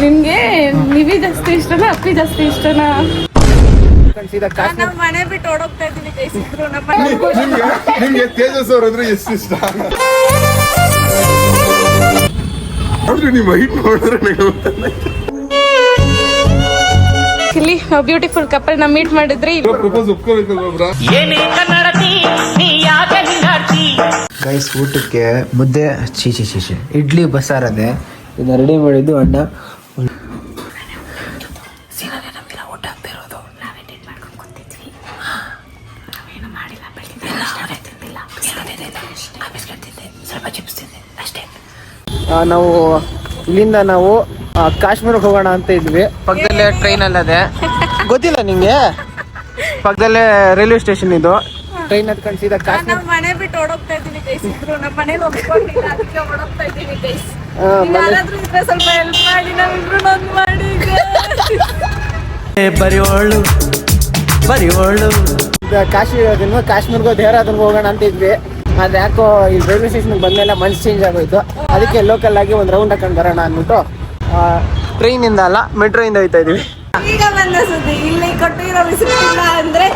ನಿಮ್ಗೆ ನಿವಿ ಜಾಸ್ತಿ ಇಷ್ಟನಾ ಅಪ್ಪಿ ಜಾಸ್ತಿ ಇಷ್ಟನಾ? ನಮ್ಮ ಮನೆ ಬಿಟ್ಟು ಓಡೋಗ್ತಾ ಇದ್ದೀನಿ ನಿಮ್ಗೆ ತೇಜಸ್ ಅವ್ರ ಅಂದ್ರೆ ಎಷ್ಟು ಇಷ್ಟ ನೋಡ್ರಿ, ನೀವು ವೈಟ್ ನೋಡಿದ್ರೆ ಇಲ್ಲಿ ಬ್ಯೂಟಿಫುಲ್ ಕಪಲ್ ನ ಮೀಟ್ ಮಾಡಿದ್ರಿ. ಪ್ರಪೋಸ್ ಒಪ್ಕೋಬೇಕಲ್ವಾ? ಗೈಸ್, ಊಟಕ್ಕೆ ಮುದ್ದೆ, ಚೀಚಿ ಇಡ್ಲಿ ಬಸಾರದೆ. ಇದನ್ನ ರೆಡಿ ಮಾಡಿದ್ದು ಅಣ್ಣ. ಊಟ ಆಗ್ತಾ ಇರೋದು ನಾವು ಇಲ್ಲಿಂದ ನಾವು ಕಾಶ್ಮೀರಕ್ಕೆ ಹೋಗೋಣ ಅಂತ ಇದ್ವಿ. ಪಕ್ಕದಲ್ಲೇ ಟ್ರೈನ್ ಅಲ್ಲದೆ, ಗೊತ್ತಿಲ್ಲ ನಿಂಗೆ? ಪಕ್ಕದಲ್ಲೇ ರೈಲ್ವೆ ಸ್ಟೇಷನ್ ಇದು. ಟ್ರೈನ್ ಹತ್ಕೊಂಡು ಸೀದಾ ಕಾಶ್ಮೀರ. ನಮ್ಮ ಮನೆ ಬಿಟ್ಟು ಓಡೋಗ್ತಾ ಇದ್ದೀನಿ ಗೈಸ್. ನಮ್ಮ ಮನೇಲಿ ಒಪ್ಕೊಂಡಿಲ್ಲ, ಅದಕ್ಕೆ ಓಡೋಗ್ತಾ ಇದ್ದೀನಿ ಗೈಸ್. ಯಾರಾದ್ರೂ ಇದ್ರೆ ಸ್ವಲ್ಪ ಹೆಲ್ಪ್ ಮಾಡಿ, ನಾವಿಬ್ರು ಒಂದು ಮಾಡಿ. ಬರಿವೋಳು ಕಾಶ್ಮೀರ್ಗೋ ದೇಹರಾದೂನ್ಗೆ ಹೋಗೋಣ ಅಂತ ಇದ್ವಿ. ಅದು ಯಾಕೋ ಈ ರೈಲ್ವೆ ಸ್ಟೇಷನ್ಗೆ ಬಂದಮೇಲೆ ಮನ್ಸು ಚೇಂಜ್ ಆಗೋಯ್ತು. ಅದಕ್ಕೆ ಲೋಕಲ್ ಆಗಿ ಒಂದು ರೌಂಡ್ ಹಾಕೊಂಡು ಬರೋಣ ಅಂದ್ಬಿಟ್ಟು ಟ್ರೈನಿಂದ ಅಲ್ಲ, ಮೆಟ್ರೋಯಿಂದ ಹೋಗ್ತಾ ಇದೀವಿ. ಈಗ ಬಂದ ಸುದ್ದಿ, ಇಲ್ಲಿ ಕೊಟ್ಟಿರೋ ವಿಸಿಟಿಲ್ಲ ಅಂದ್ರೆ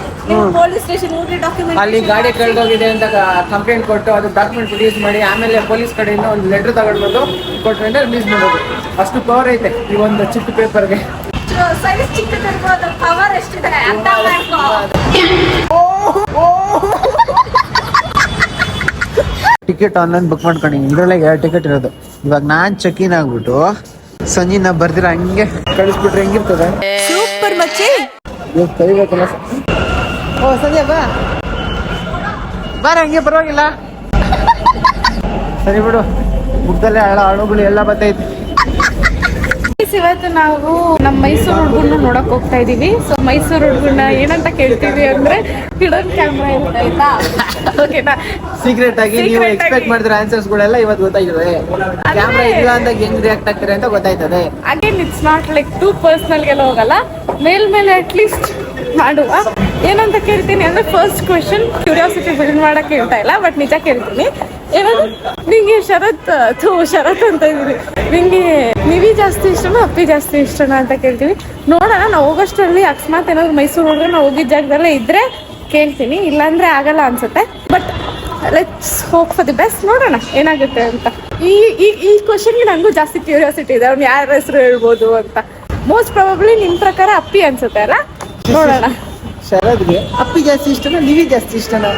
ಪೊಲೀಸ್ ಸ್ಟೇಷನ್ ಹೋಗಿ ಡಾಕ್ಯುಮೆಂಟ್, ಅಲ್ಲಿ ಗಾಡಿ ಕಳೆದೋಗಿದೆ ಅಂತ ಕಂಪ್ಲೇಂಟ್ ಕೊಟ್ಟು ಅದು ಡಾಕ್ಯುಮೆಂಟ್ ಪ್ರೊಡ್ಯೂಸ್ ಮಾಡಿ ಆಮೇಲೆ ಪೊಲೀಸ್ ಕಡೆಯಿಂದ ಒಂದು ಲೆಟರ್ ತಗೊಂಡ್ಬಂದು ಕೊಟ್ಟರೆ ರಿಲೀಸ್ ಮಾಡೋದು. ಅಷ್ಟು ಪವರ್ ಐತೆ ಈ ಒಂದು ಚಿಕ್ಕ ಪೇಪರ್ಗೆ. ಸೈಜ್ ಚಿಕ್ಕದಿರ್ಬೋದು, ಪವರ್ ಎಷ್ಟಿದೆ ಅಂತ ಮಾಡ್ಕೋ. ಟಿಕೆಟ್ ಆನ್ಲೈನ್ ಬುಕ್ ಮಾಡ್ಕೊಂಡಿನಿ. ಇದ್ರೊಳಗೆ 2 ಟಿಕೆಟ್ ಇರೋದು. ಇವಾಗ ನಾನ್ ಚೆಕ್ ಇನ್ ಆಗ್ಬಿಟ್ಟು ಸಂಜೆ ಬರ್ದಿರ ಹಂಗೆ ಕಳಿಸ್ಬಿಟ್ರೆ ಹೆಂಗಿರ್ತದೆ? ಸೂಪರ್ ಮಚ್ಚಿ. ಕರಿಬೇಕಲ್ಲ. ಓ ಸಂಜೆ ಬಾರ, ಹಂಗೆ ಪರವಾಗಿಲ್ಲ. ಸರಿ ಬಿಡು, ಬುಕ್ದಲ್ಲೇ ಹಣಗಳು ಎಲ್ಲ ಬರ್ತೈತಿ. ಇವತ್ತು ನಾವು ನಮ್ಮ ಮೈಸೂರು ಹುಡುಗನ್ನ ನೋಡಕ್ ಹೋಗ್ತಾ ಇದೀವಿ. ಸೊ ಮೈಸೂರು ಹುಡುಗನ್ನ ಏನಂತ ಕೇಳ್ತೀವಿ ಅಂದ್ರೆ ಹಿಡನ್ ಕ್ಯಾಮ್ರಾ ಇರುತ್ತೆ, ಆಯ್ತಾ? ಓಕೆನಾ? ಸೀಕ್ರೆಟ್ ಆಗಿ ನೀವು ಎಕ್ಸ್ಪೆಕ್ಟ್ ಮಾಡಿದ್ರೆ ಆನ್ಸರ್ಸ್ ಗಳೆಲ್ಲ ಇವತ್ತು ಗೊತ್ತಾಗಿದೆ. ಕ್ಯಾಮ್ರಾ ಇಲ್ಲ ಅಂದಾಗ ಹೆಂಗ್ ರಿಯಾಕ್ಟ್ ಆಗ್ತಾರೆ ಅಂತ ಗೊತ್ತಾಯ್ತದೆ. Again it's not like too personal ಗೆಲ್ಲ ಹೋಗಲ್ಲ, ಮೇಲ್ಮೇಲೆ ಅಟ್ ಲೀಸ್ಟ್ ಮಾಡುವ. ಏನಂತ ಕೇಳ್ತೀನಿ ಅಂದ್ರೆ ಫಸ್ಟ್ ಕ್ವೆಶನ್ ಕ್ಯೂರಿಯಾಸಿಟಿ ಬಿಲ್ಡ್ ಮಾಡಕ್ ಹೇಳ್ತಾ ಇಲ್ಲ, ಬಟ್ ನಿಜ ಕೇಳ್ತೀನಿ. ಏನಂದ್ರೆ ನಿಂಗೆ ಶರತ್ ಅಂತ ಇದೀನಿ, ನಿಂಗೆ ನಿವಿ ಜಾಸ್ತಿ ಇಷ್ಟನಾ ಅಪ್ಪಿ ಜಾಸ್ತಿ ಇಷ್ಟನಾ ಅಂತ ಕೇಳ್ತೀವಿ. ನೋಡೋಣ, ನಾವು ಹೋಗೋಷ್ಟರಲ್ಲಿ ಅಕಸ್ಮಾತ್ ಏನಾದ್ರು ಮೈಸೂರು ಹೋದ್ರೆ ನಾವು ಹೋಗಿದ್ದ ಜಾಗದಲ್ಲೇ ಇದ್ರೆ ಕೇಳ್ತೀನಿ, ಇಲ್ಲಾಂದ್ರೆ ಆಗಲ್ಲ ಅನ್ಸುತ್ತೆ. But let's hope for the best. ನೋಡೋಣ ಏನಾಗುತ್ತೆ ಅಂತ. ಈ ಕ್ವಶನ್ಗೆ ನನಗೂ ಜಾಸ್ತಿ ಕ್ಯೂರಿಯಾಸಿಟಿ ಇದೆ, ಅವ್ನು ಯಾರ ಹೆಸರು ಹೇಳ್ಬೋದು ಅಂತ. ಮೋಸ್ಟ್ ಪ್ರಾಬಬ್ಲಿ ನಿಮ್ ಪ್ರಕಾರ ಅಪ್ಪಿ ಅನ್ಸುತ್ತೆ ಅಲ್ಲ? ನೋಡೋಣ. ಶರದ್ಗೆ ಅಪ್ಪಿ ಜಾಸ್ತಿ ಇಷ್ಟನಾ ನಿವಿ ಜಾಸ್ತಿ ಇಷ್ಟನಾ?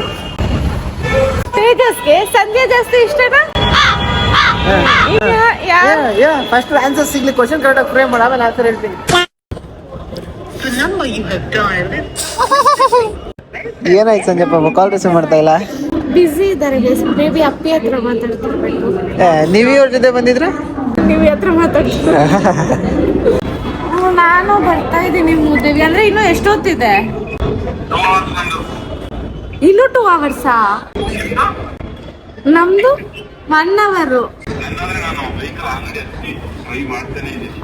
ತೇಜಸ್ಗೆ ಸಂಜೆ ಜಾಸ್ತಿ ಇಷ್ಟನಾ? ಫಸ್ಟ್ ಆನ್ಸರ್ ಸಿಗ್ಲಿ, ಕ್ವಶನ್ ಕರೆಕ್ಟ್ ಫ್ರೇಮ್ ಮಾಡಿ ಆಮೇಲೆ ಆನ್ಸರ್ ಹೇಳ್ತೀನಿ. ಏನಾಯ್ತು ಸಂಜಯಪ್ಪ, ಕಾಲ್ ರಿಸೀವ್ ಮಾಡ್ತಾ ಇಲ್ಲ? ಬಿಸಿ ಇದ್ದಾರೆ, ಮೇ ಬಿ ಅಪ್ಪಿ ಹತ್ರ ಮಾತಾಡ್ತಿರ್ಬೇಕು. ನೀವೇ ಅವ್ರ ಜೊತೆ ಬಂದಿದ್ರ? ನೀವು ಹತ್ರ ಮಾತಾಡ್ತೀರ? ನಾನು ಬರ್ತಾ ಇದ್ದೀನಿ ಮುದ್ದೇವಿ. ಅಂದ್ರೆ ಇನ್ನು ಎಷ್ಟೊತ್ತಿದೆ? ಇನ್ನು 2 hours. ನಮ್ದು 1 hour.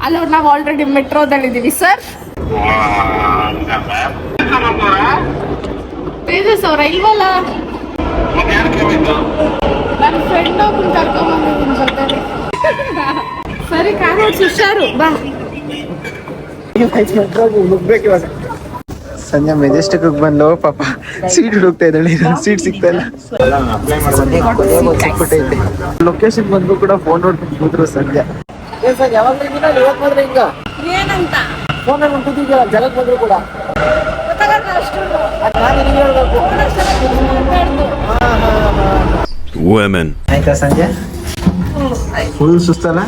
ಅಲ್ಲ, ನಾವು ಆಲ್ರೆಡಿ ಮೆಟ್ರೋದಲ್ಲಿದ್ದೀವಿ ಸರ್. ತೇಜಸ್ ಅವರ ಇಲ್ವಲ್ಲ? ನನ್ನ ಫ್ರೆಂಡ್ ಒಬ್ಬರು ಕರ್ಕೊಂಡ್ಬಂದಿದ್ದೀನಿ ಜೊತೆಲಿ. ಸರಿ, ಕಾರ್ ಓಡಿಸಿ, ಹುಷಾರು, ಬಾ. ಸಂಜೆ ಮೆಜೆಸ್ಟಿಕ್ ಬಂದು ಪಾಪ ಸೀಟ್ ಹುಡುಕ್ತಾ ಇದ್ದಾಳೆ, ಸೀಟ್ ಸಿಗ್ತಾ ಇಲ್ಲ. ಲೊಕೇಶನ್ ಬಂದು ಕೂಡ ಫೋನ್ ನೋಡ್ಕೊಂಡು ಕೂತ್ರು ಸಂಜೆ. ಯಾವಾಗ ಹಿಂಗ ಏನಂತ ಫೋನ್ ಕೂತಿದ್ಯಾ? ಜಗಕ್ ಬಂದ್ರು ಕೂಡ ಆಯ್ತಾ ಸಂಜೆ? ಫುಲ್ ಸುಸ್ತಲ್ಲ?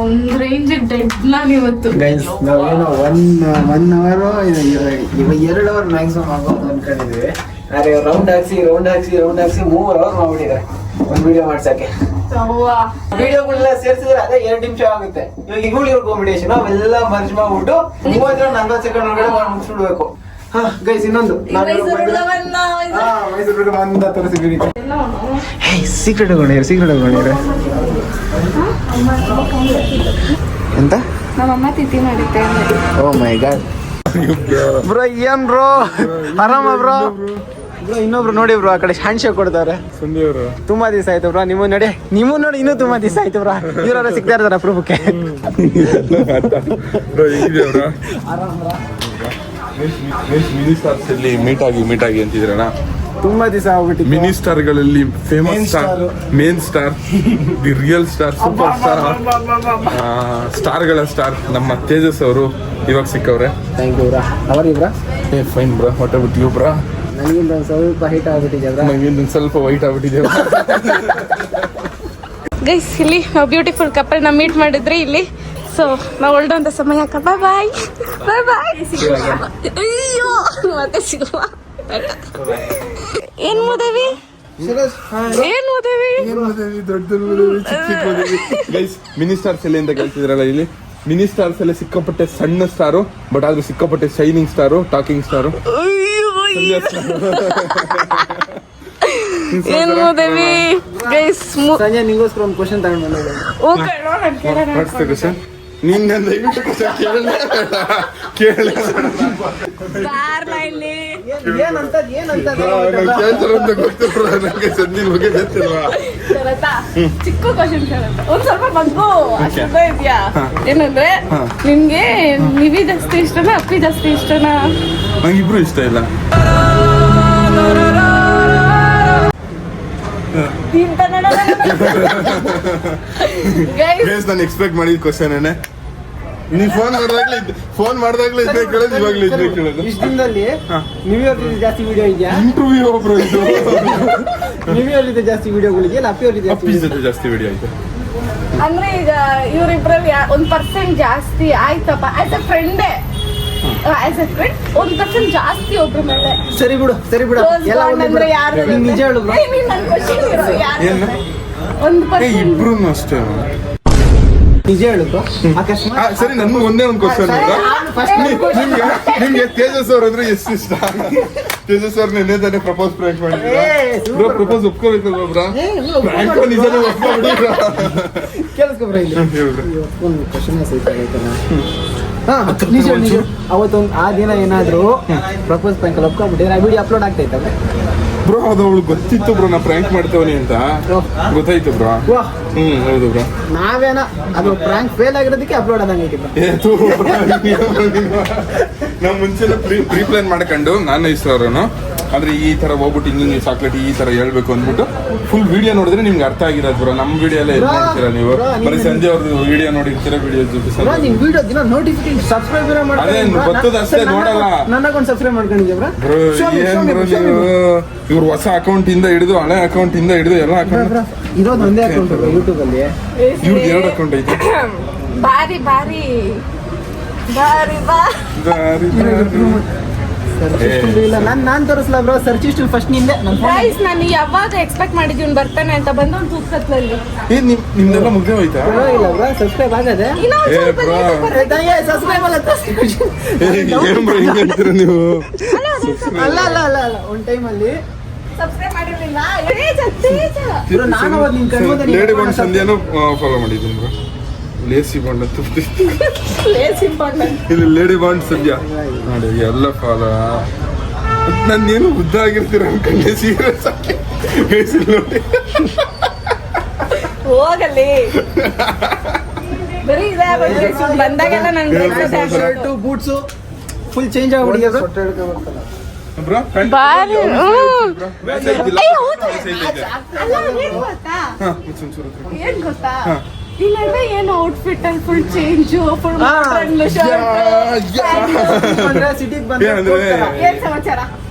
ಒಂದ್ ರೇಂಜ್ ಡೆಡ್ ಪ್ಲಾನ್ ಇವತ್ತು. ಗೈಸ್, ನಾವೇನೋ 1 hour 2 hour ಮ್ಯಾಕ್ಸಿಮಮ್ ಆಗೋದು ಅನ್ಕೊಂಡಿದ್ವಿ. ಆದ್ರೆ ರೌಂಡ್ ಹಾಕ್ಸಿ 3 hour ಮಾಡ್ಬಿಟ್ಟಿದ್ದಾರೆ ಒಂದು ವಿಡಿಯೋ ಮಾಡ್ಸಕ್ಕೆ. ವಿಡಿಯೋಗಳೆಲ್ಲ ಸೇರಿಸಿದ್ರೆ ಅದೇ 2 ನಿಮಿಷ ಆಗುತ್ತೆ. ಇವಾಗ ಇವುಗಳ ಕಾಂಬಿನೇಷನ್ ಅವೆಲ್ಲ ಮರ್ಜ್ ಮಾಡ್ಬಿಟ್ಟು 30-40 ಸೆಕೆಂಡ್ ಒಳಗಡೆ ಮಾಡಿ ಮುಗಿಸ್ಬಿಡ್ಬೇಕು. ಗೈಸ್, ಇನ್ನೊಂದು ಮೈಸೂರು ಬಂದ ತೋರಿಸಿದ್ವಿ. ಸೀಕ್ರೆಟ್ ತಗೊಂಡಿರ ಎಂತ? ನಮ್ಮಮ್ಮ ತಿಥಿ ಮಾಡಿದ್ದೆ. ಓ ಮೈ ಗಾಡ್ ಬ್ರೋ, ಏನ್ ಬ್ರೋ, ಆರಾಮ ಬ್ರೋ? ಬ್ರೋ ಇನ್ನೊಬ್ರು ನೋಡಿ ಬ್ರೋ ಆ ಕಡೆ ಹ್ಯಾಂಡ್ ಶೇಕ್ ಕೊಡ್ತಾರೆ. ಸಂಧ್ಯಾ ಅವರು ತುಂಬಾ ದಿವಸ ಆಯ್ತು ಬ್ರೋ ನೀವು ನೋಡಿ ಇನ್ನೂ ತುಂಬಾ ದಿವಸ ಆಯ್ತು ಬ್ರೋ. ಇವರೆಲ್ಲ ಸಿಗ್ತಾ ಇರ್ತಾರ ಅಪ್ರೂಪಕ್ಕೆ. ಹೇಗಿದೆ ಅವರ ಮಿನಿ ಸ್ಟಾರ್ಸ್ ಅಲ್ಲಿ ಮೀಟ್ ಆಗಿ ಅಂತಿದ್ರಣ್ಣ. ತುಂಬಾ ದಿವಸ ಆಗ್ಬಿಟ್ಟು ಮಿನಿ ಸ್ಟಾರ್ಗಳಲ್ಲಿ famous star, main star, the real star, super star, ಸ್ಟಾರ್ಗಳ ಸ್ಟಾರ್ ನಮ್ಮ ತೇಜಸ್ ಅವರು ಇವಾಗ ಸಿಕ್ಕವ್ರೆ. Thank you bro. ಅವರ್ ಇವ್ರಾ fine bro. What about you bro? ನನಗಿಂತ ಒಂದು ಸ್ವಲ್ಪ ಹೈಟ್ ಆಗ್ಬಿಟ್ಟಿದೆ ಬ್ರಾ. ನಂಗಿಂದ ಸ್ವಲ್ಪ ವೈಟ್ ಆಗ್ಬಿಟ್ಟಿದೆ. ಗೈಸ್ ಇಲ್ಲಿ ನಾವು ಬ್ಯೂಟಿಫುಲ್ ಕಪಲ್ನ ಮೀಟ್ ಮಾಡಿದ್ರಿ ಇಲ್ಲಿ. ಸೊ ನಾವು ಹೊರಡುವಂಥ ಸಮಯ. ಬಾಯ್ ಬಾಯ್ ಬಾಯ್ ಬಾಯ್. ಅಯ್ಯೋ ಮತ್ತೆ ಸಿಗುವ. ಏನ್ ಮುದೇವಿ ಏನ್ ಮುದೇವಿ ಗೈಸ್ ಮಿನಿ ಸ್ಟಾರ್ಸ್ ಎಲ್ಲಿ ಅಂತ ಕೇಳ್ತಿದ್ರಲ್ಲ, ಇಲ್ಲಿ ಮಿನಿ ಸ್ಟಾರ್ಸ್ ಎಲ್ಲ ಸಿಕ್ಕಾಪಟ್ಟೆ ಸಣ್ಣ ಸ್ಟಾರು, ಬಟ್ ಆದ್ರೂ ಸಿಕ್ಕಾಪಟ್ಟೆ ಶೈನಿಂಗ್ ಸ್ಟಾರು, ಟಾಕಿಂಗ್ ಸ್ಟಾರು. ಏನ್ ಮುದೇವಿ ಗೈಸ್. ಸಂಜೆ ನಿಂಗೋಸ್ಕರ ಒಂದು ಕ್ವಶನ್ ತಗೊಂಡು ಕ್ವಶನ್ ನಿನ್ನ ದಯವಿಟ್ಟು ಕೇಳ ಏನಂತ ಗೊತ್ತಿಲ್ಲ ನನಗೆ. ಸಂದಿನ ಬಗ್ಗೆ ಗೊತ್ತಿಲ್ವಾ? ಚಿಕ್ಕ ಕ್ವಶನ್ ಒಂದ್ ಸ್ವಲ್ಪ ಮಗ್ಗು ಅಷ್ಟೇ ಇದೆಯಾ. ಏನಂದ್ರೆ ನಿಮ್ಗೆ ನಿವಿ ಜಾಸ್ತಿ ಇಷ್ಟನಾ ಅಪ್ಪಿ ಜಾಸ್ತಿ ಇಷ್ಟನಾ? ನಂಗಿಬ್ರು ಇಷ್ಟ ಇಲ್ಲ. ಗೈಸ್ ನಾನು ಎಕ್ಸ್ಪೆಕ್ಟ್ ಮಾಡಿದ ಕ್ವಶನ್ ಏನೇ. ನೀ ಫೋನ್ ಮಾಡ್ದಾಗ್ಲೇ ಇದ್ದೇ ಕೇಳೋದು, ಇವಾಗ್ಲೇ ಇದ್ದೇ ಕೇಳೋದು. ಇಷ್ಟ ದಿನದಲ್ಲಿ ನ್ಯೂ ಇಯರ್ ಜಾಸ್ತಿ ವಿಡಿಯೋ ಇದೆಯಾ? ಇಂಟರ್ವ್ಯೂ ಒಬ್ರು ಇದು ನ್ಯೂ ಇಯರ್ ಜಾಸ್ತಿ ವಿಡಿಯೋಗಳಿದೆಯಾ? ಅಪ್ಪಿ ಜೊತೆ ಜಾಸ್ತಿ ವಿಡಿಯೋ ಆಯ್ತು. ಅಂದ್ರೆ ಈಗ ಇವ್ರಿಬ್ರಲ್ಲಿ 1% ಜಾಸ್ತಿ ಆಯ್ತಪ್ಪ. ಆಸ್ ಎ ಫ್ರೆಂಡ್ 1% ಜಾಸ್ತಿ ಒಬ್ರ ಮೇಲೆ. ಸರಿ ಬಿಡು ಎಲ್ಲ ಅಂದ್ರೆ ಯಾರು ನಿಜ ಹೇಳು ಬ್ರೋ. ಏನು? 1% ಇಬ್ರು ಅಷ್ಟೇ. ನಿಜ ಹೇಳು ಬ್ರೋ. ಅಕಸ್ಮಾತ್ ಸರಿ, ನನ್ಗೆ ಒಂದೇ ಒಂದು ಕ್ವಶನ್. ನಿಮ್ಗೆ ತೇಜಸ್ ಅವ್ರ ಅಂದ್ರೆ ಎಷ್ಟು ಇಷ್ಟ? ತೇಜಸ್ ಅವ್ರ ನಿನ್ನೆ ತಾನೇ ಪ್ರಪೋಸ್ ಪ್ರ್ಯಾಂಕ್ ಮಾಡಿದ್ರು. ಪ್ರಪೋಸ್ ಒಪ್ಕೋಬೇಕಲ್ವಾ ಬ್ರಾ? ಪ್ರ್ಯಾಂಕ್ ನಿಜನೇ ಒಪ್ಕೊಂಡ್ಬಿಡಿ. ಕೇಳಿಸ್ಕೊ ಬ್ರೋ. ಇಲ್ಲಿ ಒಂದು ಕ್ವಶನ್ ನಿಜ ಅವತ್ತೊಂದು ಆ ದಿನ ಏನಾದ್ರು ಪ್ರಪೋಸ್ ಪ್ರ್ಯಾಂಕ್ ಒಪ್ಕೊಂಡ್ಬಿಟ್ಟಿದ್ರೆ ಆ ವಿಡಿಯೋ ಅಪ್ಲೋಡ್ ಆಗ್ತಾ ಇತ್ತಲ್ಲ ಬ್ರೋ? ಅದು ಅವಳು ಗೊತ್ತಿತ್ತು ಬ್ರೋ ನಾ ಪ್ರ್ಯಾಂಕ್ ಮಾಡ್ತೇವನಿ ಅಂತ ಗೊತ್ತಾಯ್ತು ಬ್ರೋ. ಹೌದು ಬ್ರೋ. ನಾವೇನ ಅದು ಪ್ರ್ಯಾಂಕ್ ಫೇಲ್ ಆಗಿರೋದಕ್ಕೆ ಅಪ್ಲೋಡ್ ಆದಂಗೆ ನಾವು ಮುಂಚೆನೆ ಪ್ರೀ ಪ್ಲಾನ್ ಮಾಡ್ಕೊಂಡು ನಾನು ಇಸ್ರೋನು ಅಂದ್ರೆ ಈ ತರ ಹೋಗ್ಬಿಟ್ಟು ಹಿಂಗೆ ಚಾಕ್ಲೇಟ್ ಈ ತರ ಹೇಳ್ಬೇಕು ಅಂದ್ಬಿಟ್ಟು ಫುಲ್ ವಿಡಿಯೋ ನೋಡಿದ್ರೆ ನಿಮ್ಗೆ ಅರ್ಥ ಆಗಿರೋದು ಬ್ರೋ. ನಮ್ಮ ವಿಡಿಯೋ ಎಲ್ಲ ಎಲ್ಲಿ ನೋಡ್ತೀರಾ ನೀವು? ಬರೀ ಸಂಜೆ ಅವ್ರದ್ದು ವಿಡಿಯೋ ನೋಡಿರ್ತೀರಾ. ವಿಡಿಯೋ ವಿಡಿಯೋ ದಿನ ನೋಟಿಫಿಕೇಶನ್ ಸಬ್ಸ್ಕ್ರೈಬ್ ಗೊತ್ತದ ಅಷ್ಟೇ ನೋಡಲ್ಲ. ನನಗೊಂದು ಸಬ್ಸ್ಕ್ರೈಬ್ ಮಾಡ್ಕೊಂಡಿದ್ದೆ ಬ್ರೋ. ಏನ್ ಬ್ರೋ ನೀವು? ಇವ್ರು ಹೊಸ ಅಕೌಂಟ್ ಇಂದ ಹಿಡಿದು ಹಳೆ ಅಕೌಂಟ್ ಇಂದ ಹಿಡಿದು ಎಲ್ಲ ಅಕೌಂಟ್ ಇರೋದು ಒಂದೇ ಅಕೌಂಟ್ ಯೂಟ್ಯೂಬ್ ಅಲ್ಲಿ. ಇವ್ರದ್ದು 2 ಅಕೌಂಟ್ ಐತೆ. ಬಾರಿ ಬಾರಿ ಬಾರಿ ಇಲ್ಲ ನಾನ್ ತೋರಿಸ್ಲಾ ಬ್ರೋ. ಸರ್ಚ್ ಹಿಸ್ಟ್ರಿ ಫಸ್ಟ್ ನಿಂದೆ. ಗೈಸ್ ನಾನು ಯಾವಾಗ ಎಕ್ಸ್ಪೆಕ್ಟ್ ಮಾಡಿದ್ವಿ ಇವ್ನು ಬರ್ತಾನೆ ಅಂತ ಬಂದು ಒಂದು ತೂಕತ್ಲಲ್ಲಿ. ನಿಮ್ದೆಲ್ಲ ಮುಗ್ದೆ ಹೋಯ್ತಾ? ಇಲ್ಲ ಬ್ರೋ, ಸಬ್ಸ್ಕ್ರೈಬ್ ಆಗದೆ. ಸಬ್ಸ್ಕ್ರೈಬ್ ಏನ್ ಬ್ರೋ ಹಿಂಗೆ ಹೇಳ್ತೀರಾ ನೀವು? ಅಲ್ಲ ಒಂದ್ ಟೈಮ್ ಅಲ್ಲಿ ಸಬ್ಸ್ಕ್ರೈಬ್ ಮಾಡಿರ್ಲಿಲ್ಲ. ನಾನು ಅವಾಗ ನಿನ್ ಕಣ್ಮುಂದೆ ಲೇಡಿ ಬಾಂಡ್ ಸಂಧ್ಯಾನು ಫಾಲೋ ಮಾಡಿದ್ದೀನಿ ಬ್ರೋ. ಲೇಸಿ ಬಾಂಡ್ ಅಂತ ಇಲ್ಲಿ ಲೇಡಿ ಬಾಂಡ್ ಸಂಧ್ಯಾ ನೋಡಿ ಎಲ್ಲ ಫಾಲೋ. ನನ್ನೇನು ಉದ್ದ ಆಗಿರ್ತೀರ ಅನ್ಕೊಂಡೆ. ಸೀರಿಯಸ್ ಆಗಿ ನೋಡಿ ಹೋಗಲ್ಲಿ ಬರೀ ಬಂದಾಗೆಲ್ಲ ನಂಗೆ ಶರ್ಟು ಬೂಟ್ಸು ಫುಲ್ ಚೇಂಜ್ ಆಗ್ಬಿಟ್ಟಿದೆ ಬ್ರೋ. ಬಾರಿ ಏನ್ ಗೊತ್ತಾ, ಈ ನಡುವೆ ಏನು ಔಟ್ಫಿಟ್ ಅಲ್ಲಿ ಫುಲ್ ಚೇಂಜ್ ಫುಲ್ ಸಿಟಿಗೆ ಏನ್ ಸಮಾಚಾರ?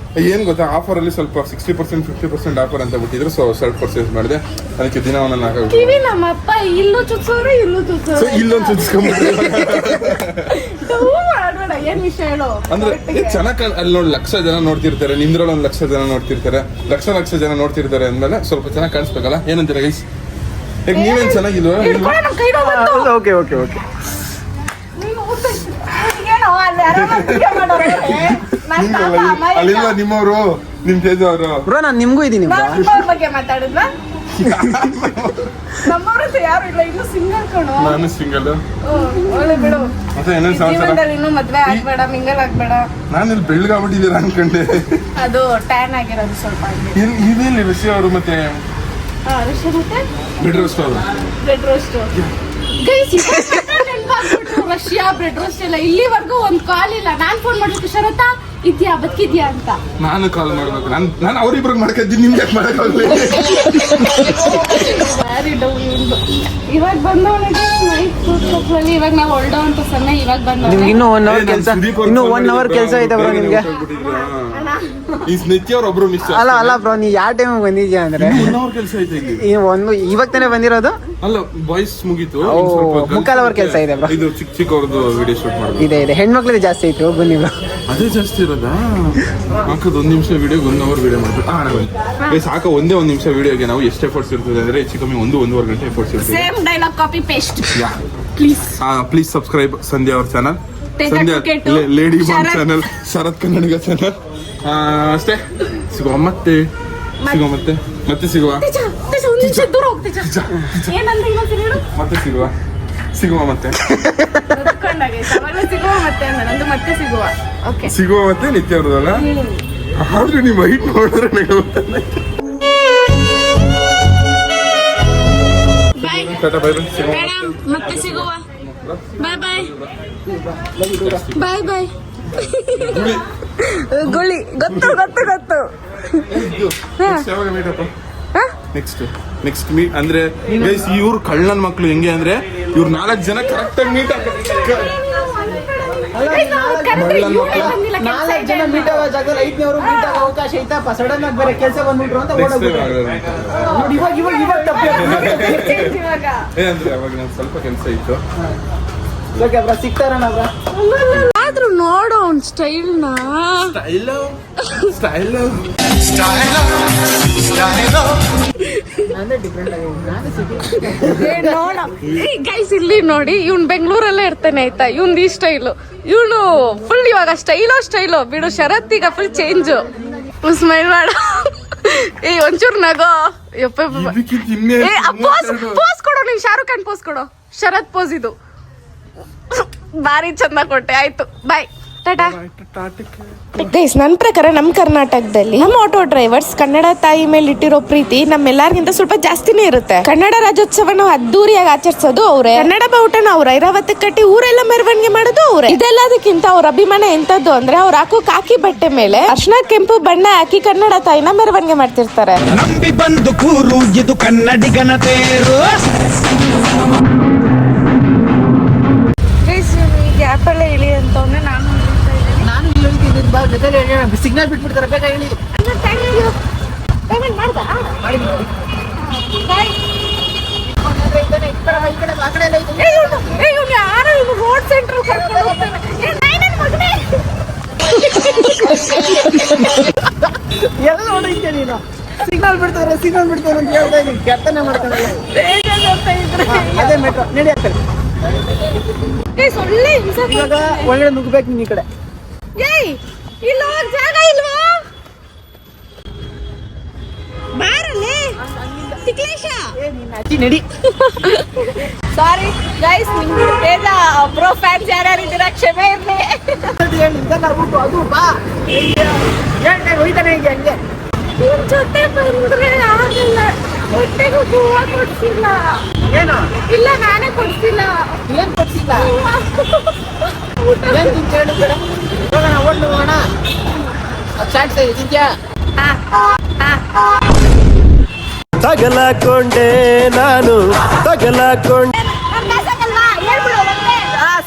ಏನ್ ಗೊತ್ತಾ, ಆಫರ್ ಅಲ್ಲಿ ಸ್ವಲ್ಪ 60% 50% ಆಫರ್ ಅಂತ ಬಿಟ್ಟಿದ್ರು. ಸೊ ಶರ್ಟ್ ಪರ್ಚೇಸ್ ಮಾಡಿದೆ. ಅದಕ್ಕೆ ದಿನ ಒಂದೊಂದು ಕಿವಿ ನಮ್ಮಪ್ಪ ಇಲ್ಲೂ ಚುಚ್ಚೋರು ಇಲ್ಲೂ ಚುಚ್ಚೋರು. ಇಲ್ಲೊಂದು ಚುಚ್ಕೊಂಡ್ಬಿಟ್ರೆ ಏನ್ ವಿಷಯ ಹೇಳು. ಅಂದ್ರೆ ಚೆನ್ನಾಗಿ ಅಲ್ಲಿ ನೋಡಿ ಲಕ್ಷ ಜನ ನೋಡ್ತಿರ್ತಾರೆ. ನಿಮ್ದ್ರಲ್ಲಿ 1 ಲಕ್ಷ ಜನ ನೋಡ್ತಿರ್ತಾರೆ. ಲಕ್ಷ ಜನ ನೋಡ್ತಿರ್ತಾರೆ ಅಂದ್ಮೇಲೆ ಸ್ವಲ್ಪ ಚೆನ್ನಾಗಿ ಕಾಣಿಸ್ಬೇಕಲ್ಲ. ಏನಂತೀರ ಗೈಸ್? ಈಗ ನೀವೇನ್ ಚೆನ್ನಾಗಿಲ್ವಾ? ಓಕೆ ಅಲ್ಲಿಲ್ವಾ ನಿಮ್ಮವರು, ನಿಮ್ ತೇಜ ಅವರು? ಬ್ರೋ ನಾನು ನಿಮ್ಗೂ ಇದೀನಿ ಬಗ್ಗೆ ಮಾತಾಡಿದ್ವಾ? ನಮ್ಮವ್ರ ಯಾರು ಇಲ್ಲ, ಇನ್ನು ಸಿಂಗಲ್ ಕಣೋ. ನಾನು ಸಿಂಗಲ್. ಒಳ್ಳೆ ಬಿಡು. ಮತ್ತೆ ಏನೇನ್ ಸಮಾಚಾರ? ಜೀವನದಲ್ಲಿ ಇನ್ನೂ ಮದ್ವೆ ಆಗ್ಬೇಡ, ಮಿಂಗಲ್ ಆಗ್ಬೇಡ. ನಾನು ಇಲ್ಲಿ ಬೆಳ್ಳಗಾಗ್ಬಿಟ್ಟಿದ್ದೀರಾ ಅನ್ಕೊಂಡೆ. ಅದು ಟ್ಯಾನ್ ಆಗಿರೋದು ಸ್ವಲ್ಪ. ಇದೇನು ಋಷಿ ಅವರು ಮತ್ತೆ ಋಷಿ ಮತ್ತೆ ಬ್ರೆಡ್ ರೋಸ್ಟ್ ಅವರು. Bread roast Russia bread roast ಎಲ್ಲ ಇಲ್ಲಿವರೆಗೂ ಒಂದ್ ಕಾಲ್ ಇಲ್ಲ. ನಾನ್ ಫೋನ್ ಮಾಡ್ಬೇಕು, ಶರತಾ ಇದ್ಯಾ ಬದುಕಿದ್ಯಾ ಅಂತ. ನಾನು ಕಾಲ್ ಮಾಡ್ಬೇಕು. ನಾನು ಅವ್ರಿಬ್ರಿಗೆ ಮಾಡ್ಕಿದ್ದೀನಿ, ನಿಮ್ಗೆ ಮಾಡಕ್ಕಾಗಲಿ. ಇವಾಗ ಬಂದವನಿಗೆ ಇವಾಗ ನಾವು ಹೊಲ್ಡೋ ಅಂತ ಸಮಯ ಇವಾಗ ಬಂದ. ನಿಮ್ಗೆ ಇನ್ನೂ 1 ಅವರ್ ಕೆಲಸ, ಇನ್ನೂ 1 ಅವರ್ ಕೆಲಸ ಐತೆ ಬ್ರೋ ನಿಮ್ಗೆ. ಈ ಸ್ನಿತ್ಯ ಅವ್ರ ಒಬ್ರು ಮಿಸ್. ಅಲ್ಲ ಬ್ರೋ, ನೀ ಯಾವ ಟೈಮ್ ಬಂದಿದ್ಯಾ ಅಂದ್ರೆ 1 ಅವರ್ ಕೆಲಸ ಐತೆ ಇಲ್ಲಿ. ಇವಾಗ ತಾನೇ ಬಂದಿರೋದು. ಅಲ್ಲ ಬಾಯ್ಸ್ ಮುಗೀತು, ಮುಕ್ಕಾಲ್ ಅವರ್ ಕೆಲಸ ಇದೆ ಬ್ರೋ. ಇದು ಚಿಕ್ಕ ಅವ್ರದ್ದು ವಿಡಿಯೋ ಶೂಟ್ ಮಾಡೋದು ಇದೆ. ಹೆಣ್ಮಕ್ಳದ್ದು ಜಾಸ್ತಿ ಐತೆ, ಬನ್ನಿ ಬ್ರೋ. ಅದೇ ಜಾಸ್ತಿ ಇರೋದಾ? ಹಾಕೋದು 1 ನಿಮಿಷ ವಿಡಿಯೋಗೆ 1 ಅವರ್ ವಿಡಿಯೋ ಮಾಡ್ಬೇಕು. ಸಾಕ ಒಂದೇ 1 ನಿಮಿಷ ವಿಡಿಯೋಗೆ ನಾವು ಎಷ್ಟು ಎಫರ್ಟ್ಸ್ ಇರ್ತದೆ ಅಂದ್ರೆ ಹೆಚ್ಚು ಕಮ್ಮಿ 1-1.5 ಗಂಟೆ ಎಫರ್ಟ್ಸ್ ಇರ್ತದೆ. Same dialogue copy paste. Please subscribe Sandhya ಅವ್ರ ಚಾನಲ್, ಸಂಧ್ಯಾ ಲೇಡಿ ಬಾನ್ ಚಾನಲ್, ಶರತ್ ಕನ್ನಡಿಗ ಚಾನಲ್. ಅಷ್ಟೇ. ಸಿಗುವ ಮತ್ತೆ ಸಿಗುವ. ಸಿಗುವ ಮತ್ತೆ ನಿತ್ಯ ಅವ್ರದಲ್ಲ. ಆದ್ರೆ ನೀವು ವೈಟ್ ನೋಡಿದ್ರೆ ಮತ್ತೆ ಸಿಗುವ. ಬಾಯ್ ಬಾಯ್ ಬಾಯ್ ಬಾಯ್. ಗುಳಿ ಗೊತ್ತು. ನೆಕ್ಸ್ಟ್ ಮೀಟ್ ಅಂದ್ರೆ ಇವ್ರು ಕಳ್ಳನ್ ಮಕ್ಳು ಹೆಂಗೆ ಅಂದ್ರೆ ಇವ್ರು 4 ಜನ ಕರೆಕ್ಟ್ ಆಗಿ ಮೀಟ್ 4 ಜನ ಮೀಟ್ ಆಗೋ ಜಾಗದಲ್ಲಿ 5ನವರು ಮೀಟ್ ಆಗೋ ಅವಕಾಶ ಐತಪ್ಪ. ಸಡನ್ ಆಗಿ ಬೇರೆ ಕೆಲಸ ಬಂದ್ಬಿಟ್ರು ಅಂತ ಓಡೋಗ್ಬಿಟ್ರು ನೋಡಿ. ಇವಾಗ ತಪ್ಪು ಅಂದ್ರೆ ಅವಾಗ ನಾನು ಸ್ವಲ್ಪ ಕೆಲಸ ಇತ್ತು. ಸಿಗ್ತಾರಣ್ಣ ಆದ್ರೂ ನೋಡೋ ಅವ್ನ್ ಸ್ಟೈಲ್ನ. ಗೈಸ್ ಇಲ್ಲಿ ನೋಡಿ, ಇವ್ನ್ ಬೆಂಗಳೂರಲ್ಲೇ ಇರ್ತಾನೆ ಆಯ್ತಾ. ಇವ್ನ್ ಈ ಸ್ಟೈಲು, ಇವನು ಫುಲ್ ಇವಾಗ ಸ್ಟೈಲೋ ಬಿಡು. ಶರತ್ ಈಗ ಫುಲ್ ಚೇಂಜ್. ಸ್ಮೈಲ್ ಮಾಡ. ಒಂಚೂರು ನಗೋ. ಪೋಸ್ ಕೊಡೋ ನೀನ್, ಶಾರುಖ್ ಖಾನ್ ಪೋಸ್ ಕೊಡೋ. ಶರತ್ ಪೋಸ್ ಇದು ಬಾರಿ ಚಂದ ಕೊಟ್ಟೆ. ಆಯ್ತು, ಬಾಯ್, ಟಾಟಾ. ಗೈಸ್, ನನ್ನ ಪ್ರಕಾರ ನಮ್ಮ ಕರ್ನಾಟಕದಲ್ಲಿ ನಮ್ಮ ಆಟೋ ಡ್ರೈವರ್ಸ್ ಕನ್ನಡ ತಾಯಿ ಮೇಲೆ ಇಟ್ಟಿರೋ ಪ್ರೀತಿ ನಮ್ಮೆಲ್ಲರಿಗಿಂತ ಸ್ವಲ್ಪ ಜಾಸ್ತಿನೇ ಇರುತ್ತೆ. ಕನ್ನಡ ರಾಜ್ಯೋತ್ಸವನ ಅದ್ದೂರಿಯಾಗಿ ಆಚರಿಸೋದು ಅವರೇ. ಕನ್ನಡ ಬಾವುಟನ ಅವ್ರ ಐರಾವತಕ್ಕೆ ಕಟ್ಟಿ ಊರೆಲ್ಲ ಮೆರವಣಿಗೆ ಮಾಡೋದು ಅವರೇ. ಇದೆಲ್ಲದಕ್ಕಿಂತ ಅವ್ರ ಅಭಿಮಾನ ಎಂತದ್ದು ಅಂದ್ರೆ ಅವ್ರು ಹಾಕೋ ಕಾಕಿ ಬಟ್ಟೆ ಮೇಲೆ ಅರ್ಶಿನ ಕೆಂಪು ಬಣ್ಣ ಹಾಕಿ ಕನ್ನಡ ತಾಯಿನ ಮೆರವಣಿಗೆ ಮಾಡ್ತಿರ್ತಾರೆ. ನಂಬಿ ಬಂದು ಕೂರು, ಇದು ಕನ್ನಡಿಗನ ತೇರು. ಗ್ಯಾಪಲ್ಲೇ ಇಳಿ ಅಂತವ್ನೆ. ನಾನು ಸಿಗ್ನಲ್ ಬಿಟ್ಬಿಡ್ತಾರೆ, ಬೇಗ ಹೇಳಿ. ಪೇಮೆಂಟ್ ಮಾಡ್ದಾ? ರೋಡ್ ಸೆಂಟರ್ ಎಲ್ಲ ನೋಡಿದ್ದೆ ನೀನು. ಸಿಗ್ನಲ್ ಬಿಡ್ತಾರೆ ಅಂತ ಹೇಳ್ತಾ ಇದ್ದೀನಿ. ಕೆತ್ತನೆ ಮಾಡ್ತಾರೆ. ಅದೇ ಮೆಟ್ರೋ ನಡಿ ಆಗ್ತಾರೆ. ಇವಾಗ ಒಳಗಡೆ ನುಗ್ಬೇಕು ನೀನ್ ಈ ಕಡೆ. ಇಲ್ಲ ಜಾಗ ಇಲ್ವಾ? ಬಾರಲ್ಲಿ ನಡಿ. ಸಾರಿ ಗೈಸ್, ನಿಮ್ಗೆ ತೇಜ ಬ್ರೋ ಫ್ಯಾನ್ಸ್ ಯಾರ್ಯಾರಿದ್ದೀರಾ ಕ್ಷಮೆ ಇರ್ಲಿ. ಅದು ಬಾ ಹೋಯ್ತಾನೆ ಹೀಗೆ ಹಂಗೆ. ಜೊತೆ ಬಂದ್ರೆ ಆಗಲ್ಲ. ಹೊಟ್ಟೆಗೂ ಹೂವ ಕೊಡ್ಸಿಲ್ಲ. ಏನು ಇಲ್ಲ, ನಾನೇ ಕೊಡ್ಸಿಲ್ಲ. ಏನ್ ಕೊಡ್ಸಿಲ್ಲ? ಏನ್ ತಿಂತೇಳಿ ಬೇಡ. ಹೋಗೋಣ, ಓಡ್ಲು ಹೋಗೋಣ. ಚಾಟ್ಸ್ ತಿಂತ್ಯಾ? ತಗಲಾಕೊಂಡೆ ನಾನು, ತಗಲಾಕೊಂಡೆ.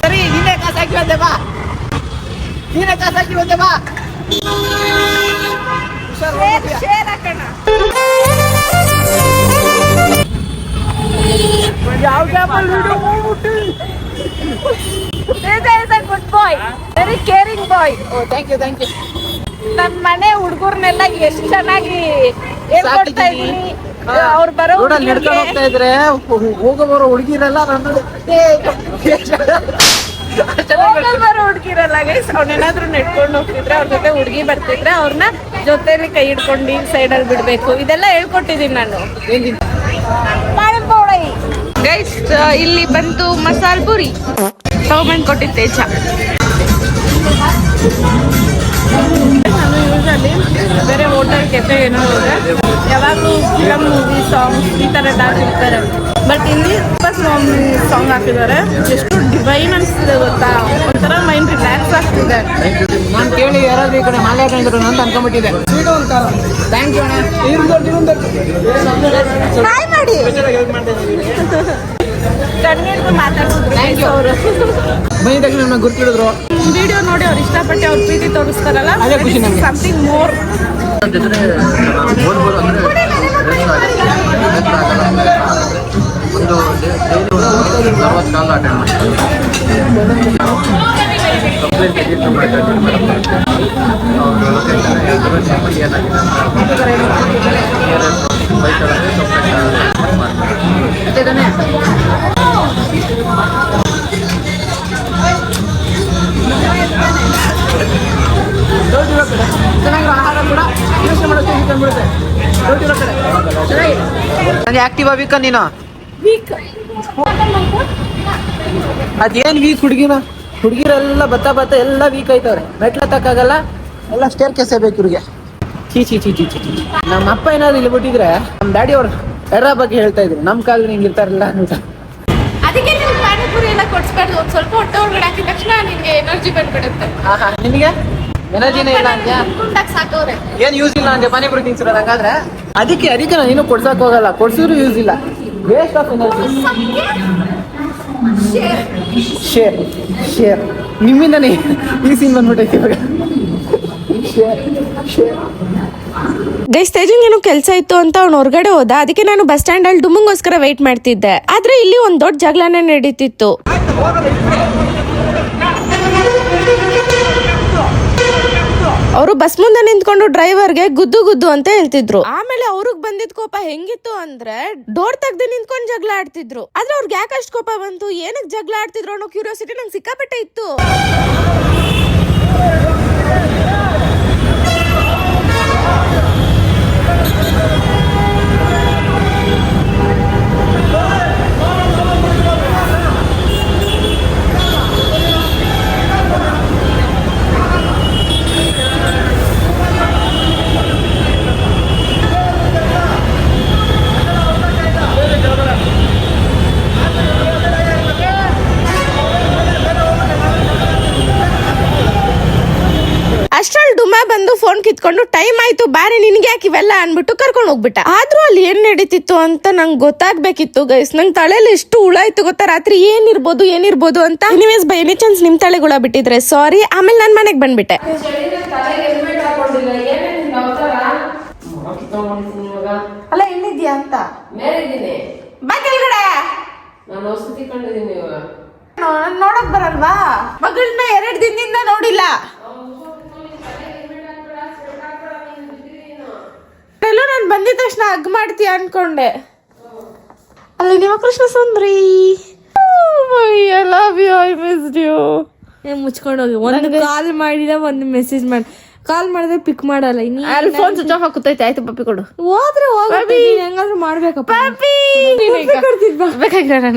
ಸರಿ, ನೀನೇ ಕಾಸು ಹಾಕಿ ಬಂದೆ ಬಾ. ಯಾವ ಗ್ಯಾಪಲ್ಲಿ ವಿಡಿಯೋ ಮಾಡ್ಬಿಟ್ಟು. Good boy, very caring boy. Thank you. ನಮ್ಮ ಮನೆ ಹುಡುಗರ್ನೆಲ್ಲ ಎಷ್ಟು ಚೆನ್ನಾಗಿ ಹೇಳ್ಕೊಡ್ತಾ ಇದೀನಿ. ಅವ್ರು ಬರೋ ನಡ್ಕೊಂಡು ಹೋಗ್ತಾ ಇದ್ರೆ ಹೋಗೋ ಹುಡುಗಿರಲ್ಲ ಬರೋ ಹುಡುಗಿರಲ್ಲ ಗೈಸ್. ಅವ್ನೇನಾದ್ರು ನೆಡ್ಕೊಂಡು ಹೋಗ್ತಿದ್ರೆ ಅವ್ರ ಜೊತೆ ಹುಡುಗಿ ಬರ್ತಿದ್ರೆ ಅವ್ರನ್ನ ಜೊತೆಲಿ ಕೈ ಹಿಡ್ಕೊಂಡು ಈ ಸೈಡಲ್ಲಿ ಬಿಡ್ಬೇಕು. ಇದೆಲ್ಲ ಹೇಳ್ಕೊಟ್ಟಿದೀನಿ ನಾನು. ಗೈಸ್, ಇಲ್ಲಿ ಬಂತು ಮಸಾಲ್ ಪುರಿ. ತಗೊಂಬಂದು ಕೊಟ್ಟಿದ್ದೆ ತೇಜ. ನಾನು ಯೂಸಲ್ಲಿ ಬೇರೆ ಹೋಟೆಲ್ ಕೆಫೆ ಏನೋ ಹೋದ್ರೆ ಯಾವಾಗಲೂ ಫಿಲಮ್ ಮೂವಿ ಸಾಂಗ್ಸ್ ಈ ಥರ ಹಾಕಿರ್ತಾರೆ. ಬಟ್ ಇಲ್ಲಿ ಸಾಂಗ್ ಹಾಕಿದ್ದಾರೆ. ಎಷ್ಟು ಡಿವೈನ್ ಅನಿಸ್ತಿದೆ ಗೊತ್ತಾ, ಒಂಥರ ಮೈಂಡ್ ರಿಲ್ಯಾಕ್ಸ್ ಆಗ್ತಿದೆ. ನಾನು ಕೇಳಿ ಯಾರಾದ್ರೂ ಈ ಕಡೆ ಮಾಲೆ ಹಾಕೊಂಡಿದ್ರು ಅಂತ ಅನ್ಕೊಂಡ್ಬಿಟ್ಟಿದ್ದೆ. ಥ್ಯಾಂಕ್ ಯು ಹಾಯ್ ಮಾಡಿ ಕಣ್ಣಿಡ್ದು ಮಾತಾಡಿದ್ರು ಅವರು. ಬಂದ ತಕ್ಷಣ ನಮ್ಮನ್ನ ಗುರ್ತಿಡಿದ್ರು. ವಿಡಿಯೋ ನೋಡಿ ಅವ್ರು ಇಷ್ಟಪಟ್ಟು ಅವ್ರ ಪ್ರೀತಿ ತೋರಿಸ್ತಾರಲ್ಲ, ಅದೇ ಖುಷಿ ನಮ್ಗೆ. Something more. ಒಂದು ಡೈಲಿ ಒಂದು 40 ಕಾಲ್ ಅಟೆಂಡ್ ಮಾಡ್ತೀವಿ. ಕಂಪ್ಲೇಂಟ್ ರಿಜಿಸ್ಟರ್ ಮಾಡಿದ್ದಾರೆ ಮೇಡಮ್. ಅವರು ಲೊಕೇಶನ್ ಏನಾಗಿದೆ ಅಂತ ಬೈಕಲ್ಲಿ ಕಂಪ್ಲೇಂಟ್ ಮಾಡ್ತಾರೆ. ಚೆನ್ನಾಗಿರೋ ಆಹಾರ ಕೂಡ ಯೋಚನೆ ಮಾಡೋಕೆ ಅಂದ್ಬಿಡುತ್ತೆ. ನನಗೆ ಆಕ್ಟಿವ್ ಆಗ್ಬೇಕ ನೀನು. ಅದೇನು ವೀಕ್ ಹುಡುಗಿರೆಲ್ಲ ಬತ್ತ ಎಲ್ಲ ವೀಕ್ ಆಯ್ತವ್ರೆ. ಮೆಟ್ಲ ತಕ್ಕಾಗಲ್ಲ, ಎಲ್ಲ ಸ್ಟೇರ್ ಕೇಸೇ ಬೇಕು ಇವ್ರಿಗೆ. ಚೀ ಚೀ ಚೀ ಚೀ ಚೀ ಚೀ. ನಮ್ಮ ಅಪ್ಪ ಏನಾದ್ರು ಇಲ್ಲಿ ಬಿಟ್ಟಿದ್ರೆ ನಮ್ಮ ಡ್ಯಾಡಿ ಅವ್ರು ಎರ ಬಗ್ಗೆ ಹೇಳ್ತಾ ಇದ್ರು, ನಮ್ಮ ಕಾಲದಲ್ಲಿ ಹಿಂಗೆ ಇರ್ತಾರಲ್ಲ ಅಂತ. ಅದಕ್ಕೆ ನಿಮ್ಗೆ ಪಾನಿಪುರಿ ಎಲ್ಲ ಕೊಡ್ಸ್ಬಾರ್ದು. ಒಂದು ಸ್ವಲ್ಪ ಹೊಟ್ಟೆ ಒಳಗಡೆ ಹಾಕಿದ ತಕ್ಷಣ ನಿಮ್ಗೆ ಎನರ್ಜಿ ಬಂದ್ಬಿಡುತ್ತೆ. ಆಹಾ, ನಿನಗೆ ಎನರ್ಜಿನೇ ಇಲ್ಲ ಅಂದ್ಯಾ? ಸಾಕವ್ರೆ ಏನ್ ಯೂಸ್ ಇಲ್ಲ ಅಂದೆ ಪಾನಿಪುರಿ ತಿನ್ಸಿರೋದು ಹಂಗಾದ್ರೆ. ಅದಕ್ಕೆ ನಾನು ಇನ್ನೂ ಕೊಡ್ಸಕ್ ಹೋಗಲ್ಲ, ಕೊಡ್ಸಿದ್ರು ಯೂಸ್ ಇಲ್ಲ, ವೇಸ್ಟ್ ಆಫ್ ಎನರ್ಜಿ. ಶೇರ್ ನಿಮ್ಮಿಂದನೇ ಈ ಸೀನ್ ಬಂದ್ಬಿಟ್ಟೈತಿ ಇವಾಗ. ಗೈಸ್, ತೇಜಂಗ್ ಏನೋ ಕೆಲಸ ಇತ್ತು ಅಂತ ಅವ್ನು ಹೊರಗಡೆ ಹೋದ. ಅದಕ್ಕೆ ನಾನು ಬಸ್ ಸ್ಟ್ಯಾಂಡ್ ಅಲ್ಲಿ ಡುಮ್ಮಂಗೋಸ್ಕರ ವೇಟ್ ಮಾಡ್ತಿದ್ದೆ. ಆದ್ರೆ ಇಲ್ಲಿ ಒಂದ್ ದೊಡ್ಡ ಜಗಳನೇ ನಡೀತಿತ್ತು. ಅವರು ಬಸ್ ಮುಂದೆ ನಿಂತ್ಕೊಂಡು ಡ್ರೈವರ್ಗೆ ಗುದ್ದು ಅಂತ ಹೇಳ್ತಿದ್ರು. ಆಮೇಲೆ ಅವ್ರಿಗೆ ಬಂದಿದ್ ಕೋಪ ಹೆಂಗಿತ್ತು ಅಂದ್ರೆ ಡೋರ್ ತೆಗ್ದು ನಿಂತ್ಕೊಂಡು ಜಗಳ ಆಡ್ತಿದ್ರು. ಆದ್ರೆ ಅವ್ರಿಗೆ ಯಾಕಷ್ಟು ಕೋಪ ಬಂತು, ಏನಕ್ಕೆ ಜಗಳ ಆಡ್ತಿದ್ರು ಅನ್ನೋ ಕ್ಯೂರಿಯಾಸಿಟಿ ನಂಗೆ ಸಿಕ್ಕಾಪಟ್ಟೆ ಇತ್ತು. ಅಷ್ಟ್ರಲ್ಲಿ ಡುಮಾ ಬಂದು ಫೋನ್ ಕಿತ್ಕೊಂಡು ಟೈಮ್ ಆಯ್ತು ಬಾರಿ ನಿನ್ಗೆ ಯಾಕೆ ಇವೆಲ್ಲ ಅನ್ಬಿಟ್ಟು ಕರ್ಕೊಂಡು ಹೋಗ್ಬಿಟ್ಟ. ಆದ್ರೂ ಅಲ್ಲಿ ಏನ್ ನಡೀತಿತ್ತು ಅಂತ ನಂಗೆ ಗೊತ್ತಾಗ್ಬೇಕಿತ್ತು ಗೈಸ್. ನಂಗೆ ತಲೆಯಲ್ಲಿ ಎಷ್ಟು ಹುಳ ಇತ್ತು ಗೊತ್ತಾ, ರಾತ್ರಿ ಏನಿರ್ಬೋದು ಅಂತ. ಎನಿವೇಸ್ ಬೈ ಎನಿ ಚಾನ್ಸ್ ನಿಮ್ ತಲೆಗೆ ಹುಳ ಬಿಟ್ಟಿದ್ರೆ ಸಾರಿ. ಆಮೇಲೆ ನಾನು ಮನೆಗೆ ಬಂದ್ಬಿಟ್ಟೆ. ಅಲ್ಲ ಎಲ್ಲಿದ್ಯಾ ಅಂತ ಬಾ ಕೆಳಗಡೆ. ನೋಡಕ್ ಬರಲ್ವಾ? ಮಗಳನ್ನ 2 ದಿನದಿಂದ ನೋಡಿಲ್ಲ. ಎಲ್ಲೋ ನಾನು ಬಂದಿದ ತಕ್ಷಣ ಹಗ್ ಮಾಡ್ತೀಯ ಅನ್ಕೊಂಡೆ. ಅಲ್ಲ ನಿಮ್ಮ Krishna Sundari, I love you, I missed you. ಮುಚ್ಕೊಂಡು ಹೋಗಿ ಒಂದು ಕಾಲ್ ಮಾಡಿದ ಒಂದು ಮೆಸೇಜ್ ಮಾಡಿ, ಕಾಲ್ ಮಾಡಿದ್ರೆ ಪಿಕ್ ಮಾಡಲ್ಲ. ಅಲ್ಲಿ ಫೋನ್ ಸ್ವಿಚ್ ಆಫ್ ಹಾಕುತ್ತೈತೆ. ಆಯ್ತು ಪಪ್ಪಿ ಕೊಡು. ಹೋದ್ರೆ ಹೆಂಗಾದ್ರೂ ಮಾಡ್ಬೇಕಪ್ಪ.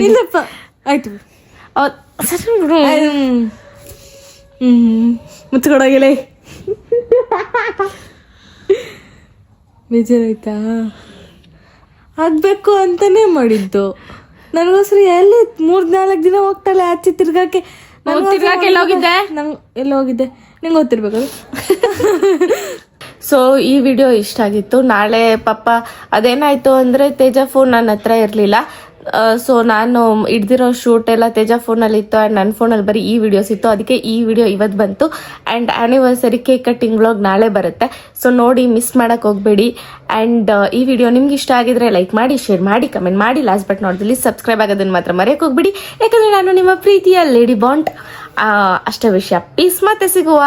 ಇಲ್ಲಪ್ಪ ಆಯ್ತು ಮುಚ್ಕೊಡೋಗಿಲ್ಲ. ಬೇಜಾರಾಯ್ತಾ? ಆಗ್ಬೇಕು ಅಂತಾನೆ ಮಾಡಿದ್ದು. ನನಗೋಸ್ಕರ ಎಲ್ಲಿ 3-4 ದಿನ ಹೋಗ್ತಾಳೆ ಆಚೆ ತಿರ್ಗಾಕೆ. ಎಲ್ಲ ಹೋಗಿದ್ದೆ? ಎಲ್ಲ ಹೋಗಿದ್ದೆ, ನಿಂಗೆ ಗೊತ್ತಿರ್ಬೇಕು. ಸೊ ಈ ವಿಡಿಯೋ ಇಷ್ಟ ಆಗಿತ್ತು. ನಾಳೆ ಪಾಪ ಅದೇನಾಯ್ತು ಅಂದರೆ ತೇಜ ಫೋನ್ ನನ್ನ ಹತ್ರ ಇರಲಿಲ್ಲ. ಸೊ ನಾನು ಹಿಡ್ದಿರೋ ಶೂಟ್ ಎಲ್ಲ ತೇಜ ಫೋನಲ್ಲಿ ಇತ್ತು ಆ್ಯಂಡ್ ನನ್ನ ಫೋನಲ್ಲಿ ಬರೀ ಈ ವಿಡಿಯೋಸ್ ಇತ್ತು. ಅದಕ್ಕೆ ಈ ವಿಡಿಯೋ ಇವತ್ತು ಬಂತು. And anniversary cake cutting vlog ನಾಳೆ ಬರುತ್ತೆ. ಸೊ ನೋಡಿ, ಮಿಸ್ ಮಾಡೋಕ್ಕೆ ಹೋಗಬೇಡಿ. ಆ್ಯಂಡ್ ಈ ವಿಡಿಯೋ ನಿಮ್ಗೆ ಇಷ್ಟ ಆಗಿದ್ರೆ ಲೈಕ್ ಮಾಡಿ, ಶೇರ್ ಮಾಡಿ, ಕಮೆಂಟ್ ಮಾಡಿ. Last but not the list subscribe ಆಗೋದನ್ನು ಮಾತ್ರ ಮರೆಯೋಕೆ ಹೋಗ್ಬೇಡಿ. ಯಾಕಂದರೆ ನಾನು ನಿಮ್ಮ ಪ್ರೀತಿಯ ಲೇಡಿ ಬಾಂಡ್. ಅಷ್ಟೇ ವಿಷಯ. ಪೀಸ್ ಮತ್ತೆ ಸಿಗುವ.